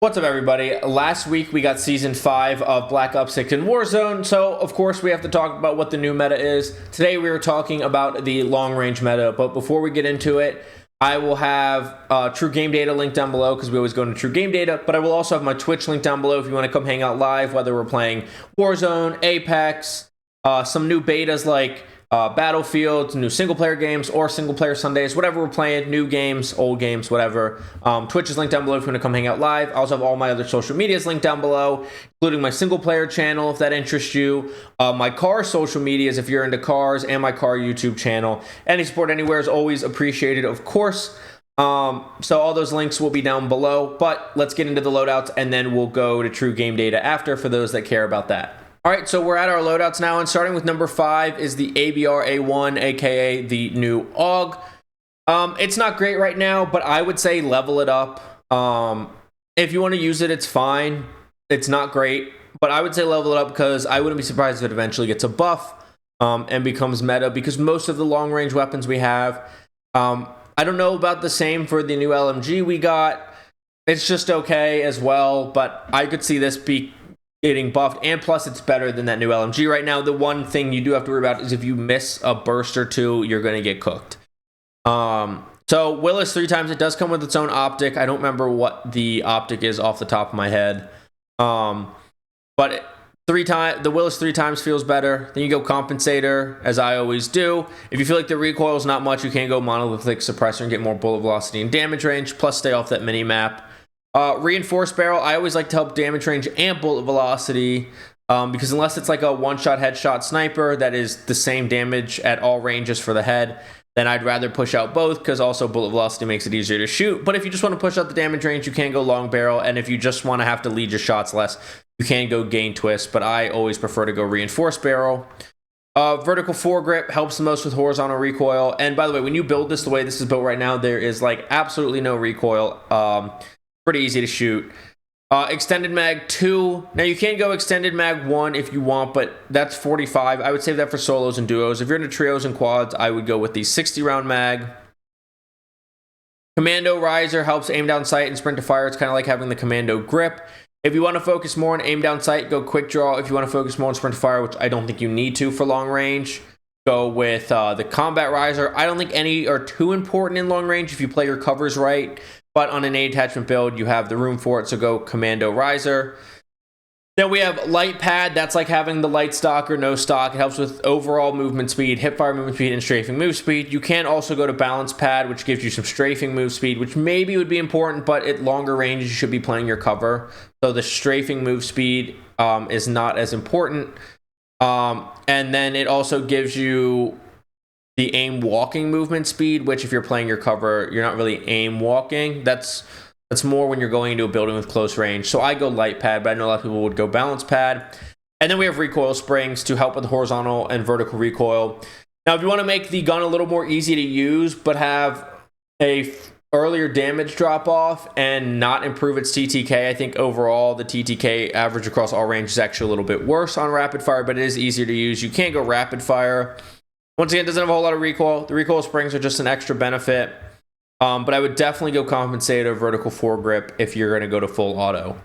What's up, everybody? Last week we got Season 5 of Black Ops 6 in Warzone, so of course we have to talk about what the new meta is. Today we are talking about the long-range meta, but before we get into it, I will have True Game Data linked down below because we always go into True Game Data, but I will also have my Twitch link down below if you want to come hang out live, whether we're playing Warzone, Apex, some new betas like Battlefield, new single-player games, or single-player Sundays, whatever we're playing, new games, old games, whatever. Twitch is linked down below if you want to come hang out live. I also have all my other social medias linked down below, including my single-player channel, if that interests you, my car social medias if you're into cars, and my car YouTube channel. Any support anywhere is always appreciated, of course. So all those links will be down below, but let's get into the loadouts, and then we'll go to True Game Data after for those that care about that. All right, so we're at our loadouts now, and starting with number 5 is the ABR A1, aka the new AUG. It's not great right now, but I would say level it up. If you want to use it, it's fine. It's not great, but I would say level it up because I wouldn't be surprised if it eventually gets a buff and becomes meta, because most of the long-range weapons we have, I don't know about the same for the new LMG we got. It's just okay as well, but I could see this be getting buffed, and plus it's better than that new LMG right now. The one thing you do have to worry about is if you miss a burst or two, you're going to get cooked. So Willis 3 times, it does come with its own optic. I don't remember what the optic is off the top of my head. But the Willis 3 times feels better. Then you go compensator, as I always do. If you feel like the recoil is not much, you can go monolithic suppressor and get more bullet velocity and damage range, plus stay off that mini map. Reinforced barrel, I always like to help damage range and bullet velocity, because unless it's like a one-shot headshot sniper that is the same damage at all ranges for the head, then I'd rather push out both, because also bullet velocity makes it easier to shoot. But if you just want to push out the damage range, you can go long barrel, and if you just want to have to lead your shots less, you can go gain twist, but I always prefer to go reinforced barrel. Vertical foregrip helps the most with horizontal recoil, and by the way, when you build this the way this is built right now, there is like absolutely no recoil. Pretty easy to shoot. Extended mag 2. Now you can go extended mag 1 if you want, but that's 45. I would save that for solos and duos. If you're into trios and quads, I would go with the 60 round mag. Commando riser helps aim down sight and sprint to fire. It's kind of like having the commando grip. If you want to focus more on aim down sight, go quick draw. If you want to focus more on sprint to fire, which I don't think you need to for long range, go with the combat riser. I don't think any are too important in long range if you play your covers right. But on an 8 attachment build, you have the room for it, so go Commando Riser. Then we have Light Pad. That's like having the light stock or no stock. It helps with overall movement speed, hipfire movement speed, and strafing move speed. You can also go to Balance Pad, which gives you some strafing move speed, which maybe would be important, but at longer ranges, you should be playing your cover. So the strafing move speed is not as important. And then it also gives you the aim walking movement speed, which if you're playing your cover, you're not really aim walking. That's more when you're going into a building with close range. So I go light pad, but I know a lot of people would go balance pad. And then we have recoil springs to help with horizontal and vertical recoil. Now, if you want to make the gun a little more easy to use, but have a earlier damage drop off and not improve its TTK, I think overall the TTK average across all ranges is actually a little bit worse on rapid fire, but it is easier to use. You can't go rapid fire. Once again, it doesn't have a whole lot of recoil. The recoil springs are just an extra benefit. But I would definitely go compensator, vertical foregrip if you're going to go to full auto.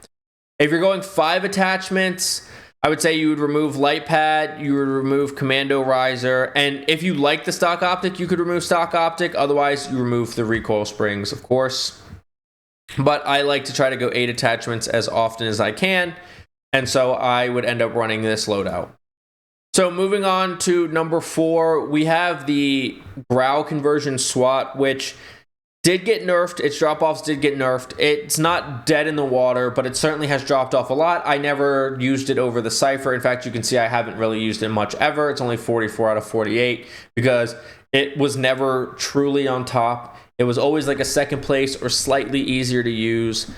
If you're going 5 attachments, I would say you would remove light pad, you would remove commando riser, and if you like the stock optic, you could remove stock optic. Otherwise, you remove the recoil springs, of course. But I like to try to go 8 attachments as often as I can, and so I would end up running this loadout. So moving on to number 4, we have the Growl conversion SWAT, which did get nerfed. Its drop-offs did get nerfed. It's not dead in the water, but it certainly has dropped off a lot. I never used it over the Cypher. In fact, you can see I haven't really used it much ever. It's only 44 out of 48 because it was never truly on top. It was always like a second place or slightly easier to use.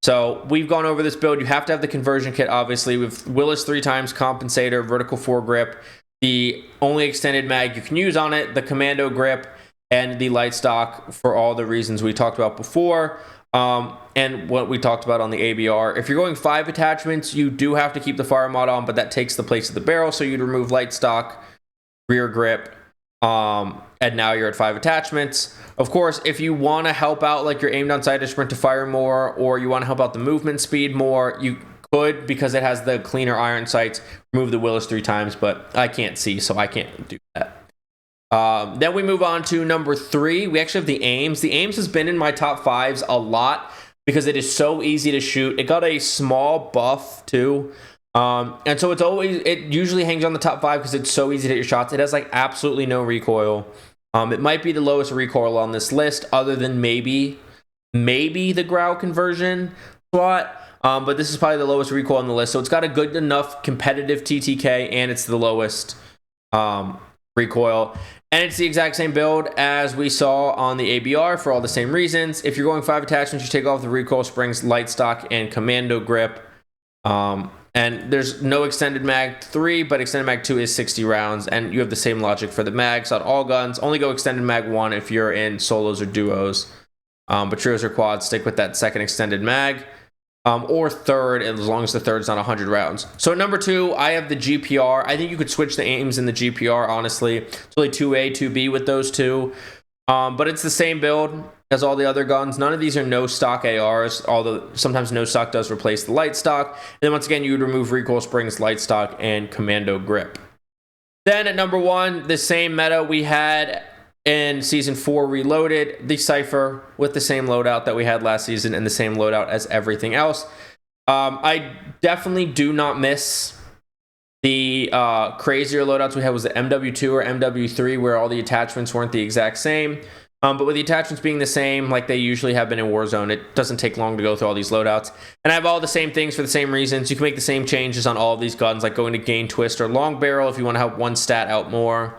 So we've gone over this build. You have to have the conversion kit, obviously, with Willis 3 times, compensator, vertical foregrip, the only extended mag you can use on it, the commando grip, and the light stock for all the reasons we talked about before, and what we talked about on the ABR. If you're going 5 attachments, you do have to keep the fire mod on, but that takes the place of the barrel, so you'd remove light stock, rear grip, And now you're at 5 attachments. Of course, if you want to help out like your aim down sight to sprint to fire more, or you want to help out the movement speed more, you could, because it has the cleaner iron sights, remove the Willis 3 times, but I can't see, so I can't do that. Then we move on to number 3. We actually have the Ames. The Ames has been in my top 5s a lot because it is so easy to shoot. It got a small buff too. And so it usually hangs on the top 5 because it's so easy to hit your shots. It has like absolutely no recoil. It might be the lowest recoil on this list, other than maybe the Growl conversion slot. But this is probably the lowest recoil on the list. So it's got a good enough competitive TTK, and it's the lowest recoil. And it's the exact same build as we saw on the ABR for all the same reasons. If you're going 5 attachments, you take off the recoil springs, light stock, and commando grip. And there's no extended mag 3, but extended mag 2 is 60 rounds. And you have the same logic for the mags on all guns. Only go extended mag 1 if you're in solos or duos. But trios or quads, stick with that second extended mag. Or third, as long as the third's not 100 rounds. So at number 2, I have the GPR. I think you could switch the aims in the GPR, honestly. It's only 2A, 2B with those two. But it's the same build as all the other guns. None of these are no stock ARs, although sometimes no stock does replace the light stock. And then once again, you would remove recoil springs, light stock, and commando grip. Then at number 1, the same meta we had in Season 4 Reloaded, the Cypher with the same loadout that we had last season and the same loadout as everything else. I definitely do not miss the crazier loadouts we had. Was the MW2 or MW3, where all the attachments weren't the exact same. But with the attachments being the same, like they usually have been in Warzone, it doesn't take long to go through all these loadouts. And I have all the same things for the same reasons. You can make the same changes on all of these guns, like going to gain twist or long barrel if you want to help one stat out more.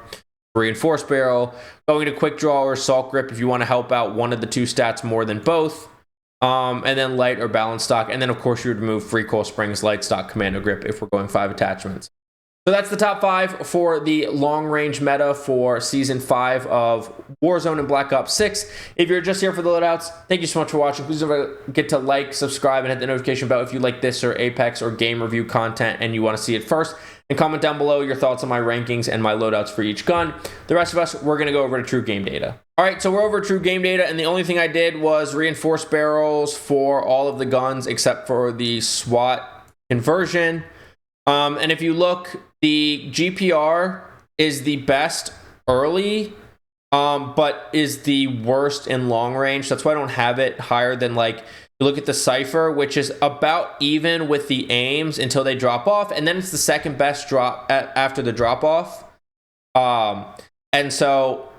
Reinforced barrel, going to quick draw or assault grip if you want to help out one of the 2 stats more than both. And then light or balance stock. And then, of course, you would remove recoil springs, light stock, commando grip if we're going 5 attachments. So that's the top 5 for the long-range meta for Season 5 of Warzone and Black Ops 6. If you're just here for the loadouts, thank you so much for watching. Please don't forget to like, subscribe, and hit the notification bell if you like this or Apex or game review content and you want to see it first. And comment down below your thoughts on my rankings and my loadouts for each gun. The rest of us, we're going to go over to true game data. All right, so we're over true game data, and the only thing I did was reinforced barrels for all of the guns except for the SWAT conversion. And if you look, the GPR is the best early, but is the worst in long range. That's why I don't have it higher than, like, you look at the Cypher, which is about even with the aims until they drop off, and then it's the second best drop after the drop off. And so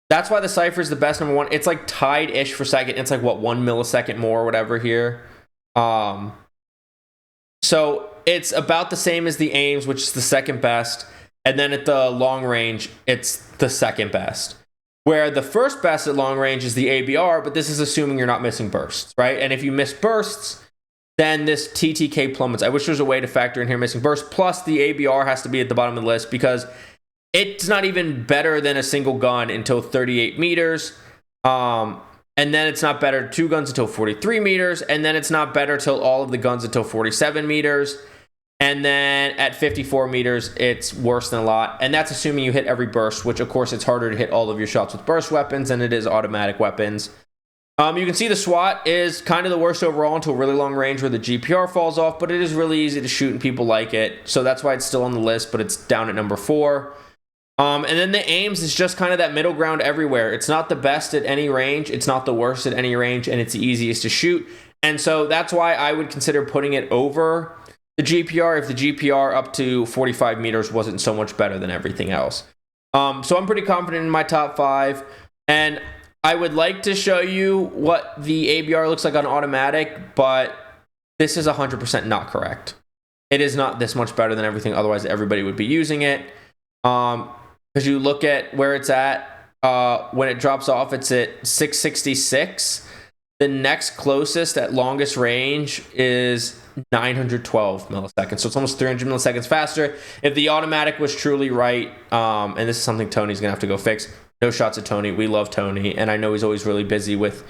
that's why the Cypher is the best number 1. It's like tied-ish for second. It's like, what, 1 millisecond more or whatever here. So it's about the same as the aims, which is the second best. And then at the long range, it's the second best. Where the first best at long range is the ABR, but this is assuming you're not missing bursts, right? And if you miss bursts, then this TTK plummets. I wish there was a way to factor in here missing bursts. Plus, the ABR has to be at the bottom of the list because it's not even better than a single gun until 38 meters. And then it's not better 2 guns until 43 meters. And then it's not better till all of the guns until 47 meters. And then at 54 meters, it's worse than a lot. And that's assuming you hit every burst, which, of course, it's harder to hit all of your shots with burst weapons than it is automatic weapons. You can see the SWAT is kind of the worst overall until really long range where the GPR falls off, but it is really easy to shoot and people like it. So that's why it's still on the list, but it's down at number 4. And then the aims is just kind of that middle ground everywhere. It's not the best at any range. It's not the worst at any range, and it's the easiest to shoot. And so that's why I would consider putting it over the GPR if the GPR up to 45 meters wasn't so much better than everything else. So I'm pretty confident in my top 5. And I would like to show you what the ABR looks like on automatic, but this is 100% not correct. It is not this much better than everything. Otherwise, everybody would be using it. Because you look at where it's at, when it drops off, it's at 666. The next closest at longest range is 912 milliseconds. So it's almost 300 milliseconds faster. If the automatic was truly right, and this is something Tony's going to have to go fix. No shots at Tony. We love Tony. And I know he's always really busy with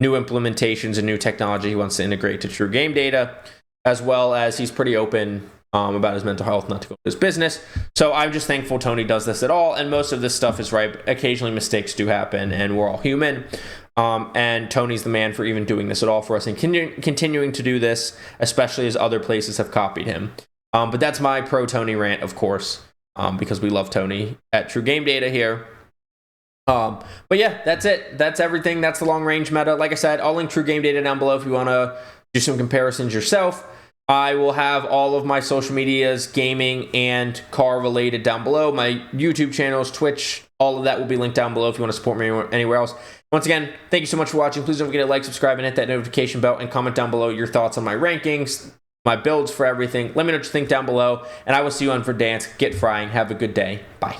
new implementations and new technology he wants to integrate to true game data, as well as he's pretty open about his mental health, not to go to his business. So I'm just thankful Tony does this at all, and most of this stuff is right. Occasionally mistakes do happen, and we're all human. And Tony's the man for even doing this at all for us and continuing to do this, especially as other places have copied him. But that's my pro Tony rant, of course, because we love Tony at True Game Data here. But yeah, that's it. That's everything. That's the long range meta. Like I said, I'll link True Game Data down below if you want to do some comparisons yourself. I will have all of my social medias, gaming and car related down below. My YouTube channels, Twitch, all of that will be linked down below if you want to support me anywhere else. Once again, thank you so much for watching. Please don't forget to like, subscribe, and hit that notification bell, and comment down below your thoughts on my rankings, my builds for everything. Let me know what you think down below, and I will see you on Verdansk. Get frying. Have a good day. Bye.